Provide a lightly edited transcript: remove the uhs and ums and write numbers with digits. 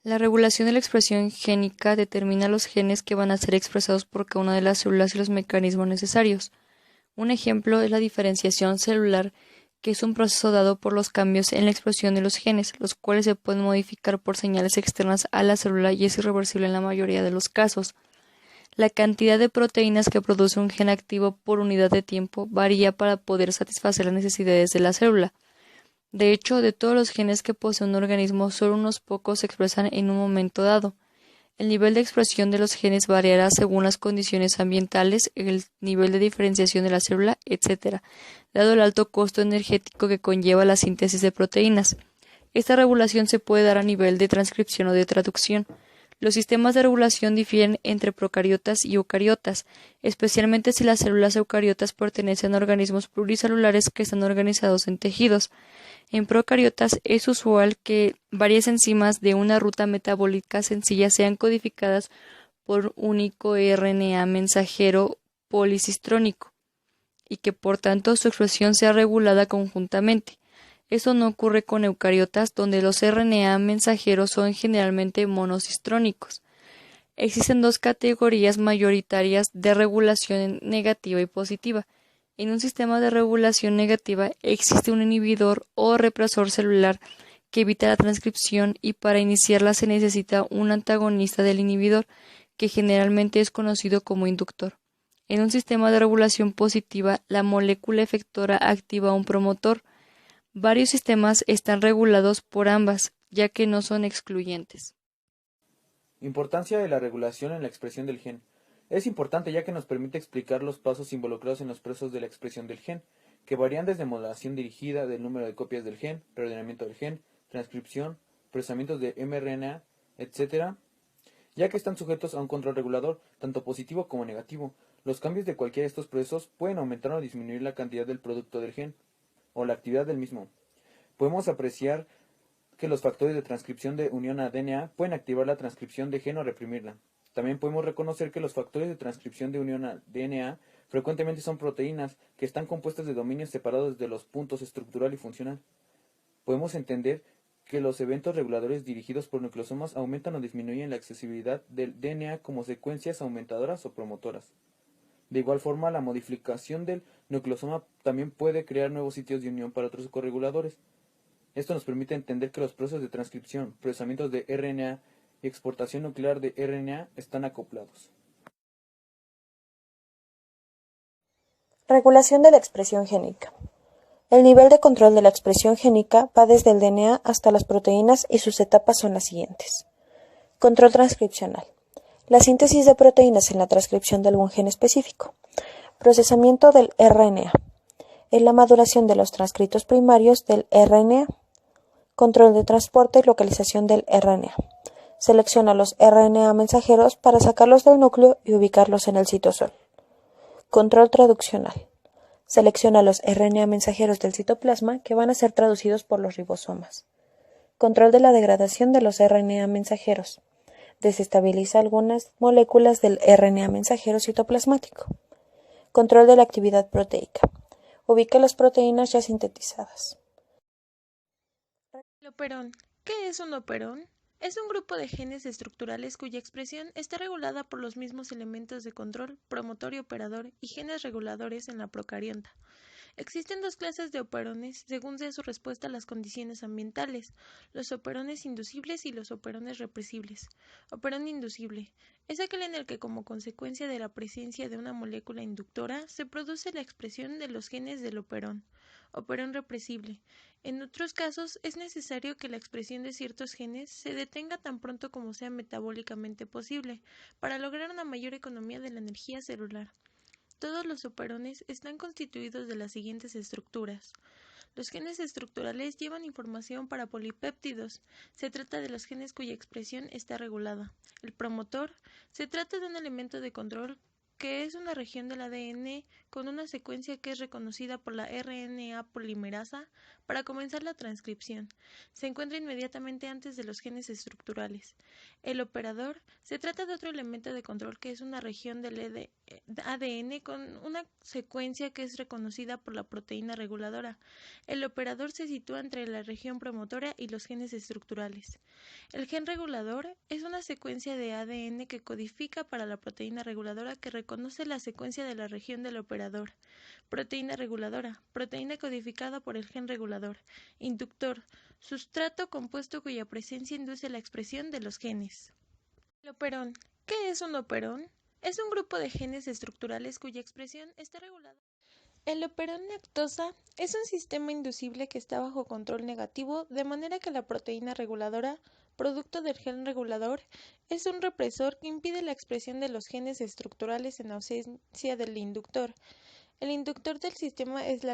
La regulación de la expresión génica determina los genes que van a ser expresados por cada una de las células y los mecanismos necesarios. Un ejemplo es la diferenciación celular, que es un proceso dado por los cambios en la expresión de los genes, los cuales se pueden modificar por señales externas a la célula y es irreversible en la mayoría de los casos. La cantidad de proteínas que produce un gen activo por unidad de tiempo varía para poder satisfacer las necesidades de la célula. De hecho, de todos los genes que posee un organismo, solo unos pocos se expresan en un momento dado. El nivel de expresión de los genes variará según las condiciones ambientales, el nivel de diferenciación de la célula, etc., dado el alto costo energético que conlleva la síntesis de proteínas. Esta regulación se puede dar a nivel de transcripción o de traducción. Los sistemas de regulación difieren entre procariotas y eucariotas, especialmente si las células eucariotas pertenecen a organismos pluricelulares que están organizados en tejidos. En procariotas es usual que varias enzimas de una ruta metabólica sencilla sean codificadas por un único RNA mensajero policistrónico y que por tanto su expresión sea regulada conjuntamente. Esto no ocurre con eucariotas, donde los RNA mensajeros son generalmente monocistrónicos. Existen dos categorías mayoritarias de regulación negativa y positiva. En un sistema de regulación negativa existe un inhibidor o represor celular que evita la transcripción y para iniciarla se necesita un antagonista del inhibidor, que generalmente es conocido como inductor. En un sistema de regulación positiva, la molécula efectora activa un promotor. Varios sistemas están regulados por ambas, ya que no son excluyentes. Importancia de la regulación en la expresión del gen. Es importante ya que nos permite explicar los pasos involucrados en los procesos de la expresión del gen, que varían desde modulación dirigida del número de copias del gen, reordenamiento del gen, transcripción, procesamientos de mRNA, etc., ya que están sujetos a un control regulador, tanto positivo como negativo. Los cambios de cualquiera de estos procesos pueden aumentar o disminuir la cantidad del producto del gen, o la actividad del mismo. Podemos apreciar que los factores de transcripción de unión a DNA pueden activar la transcripción de gen o reprimirla. También podemos reconocer que los factores de transcripción de unión a DNA frecuentemente son proteínas que están compuestas de dominios separados de los puntos estructural y funcional. Podemos entender que los eventos reguladores dirigidos por nucleosomas aumentan o disminuyen la accesibilidad del DNA como secuencias aumentadoras o promotoras. De igual forma, la modificación del nucleosoma también puede crear nuevos sitios de unión para otros correguladores. Esto nos permite entender que los procesos de transcripción, procesamientos de RNA y exportación nuclear de RNA están acoplados. Regulación de la expresión génica. El nivel de control de la expresión génica va desde el DNA hasta las proteínas y sus etapas son las siguientes. Control transcripcional. La síntesis de proteínas en la transcripción de algún gen específico. Procesamiento del RNA. En la maduración de los transcritos primarios del RNA. Control de transporte y localización del RNA. Selecciona los RNA mensajeros para sacarlos del núcleo y ubicarlos en el citosol. Control traduccional. Selecciona los RNA mensajeros del citoplasma que van a ser traducidos por los ribosomas. Control de la degradación de los RNA mensajeros. Desestabiliza algunas moléculas del RNA mensajero citoplasmático. Control de la actividad proteica. Ubica las proteínas ya sintetizadas. El operón. ¿Qué es un operón? Es un grupo de genes estructurales cuya expresión está regulada por los mismos elementos de control, promotor y operador y genes reguladores en la procarionta. Existen dos clases de operones según sea su respuesta a las condiciones ambientales, los operones inducibles y los operones represibles. Operón inducible es aquel en el que como consecuencia de la presencia de una molécula inductora se produce la expresión de los genes del operón. Operón represible. En otros casos es necesario que la expresión de ciertos genes se detenga tan pronto como sea metabólicamente posible, para lograr una mayor economía de la energía celular. Todos los operones están constituidos de las siguientes estructuras. Los genes estructurales llevan información para polipéptidos. Se trata de los genes cuya expresión está regulada. El promotor se trata de un elemento de control que es una región del ADN con una secuencia que es reconocida por la RNA polimerasa para comenzar la transcripción. Se encuentra inmediatamente antes de los genes estructurales. El operador se trata de otro elemento de control que es una región del ADN con una secuencia que es reconocida por la proteína reguladora. El operador se sitúa entre la región promotora y los genes estructurales. El gen regulador es una secuencia de ADN que codifica para la proteína reguladora que reconoce la secuencia de la región del operador. Proteína reguladora, proteína codificada por el gen regulador. Inductor, sustrato compuesto cuya presencia induce la expresión de los genes. El operón. ¿Qué es un operón? Es un grupo de genes estructurales cuya expresión está regulada. El operón lactosa es un sistema inducible que está bajo control negativo, de manera que la proteína reguladora, producto del gen regulador, es un represor que impide la expresión de los genes estructurales en ausencia del inductor. El inductor del sistema es la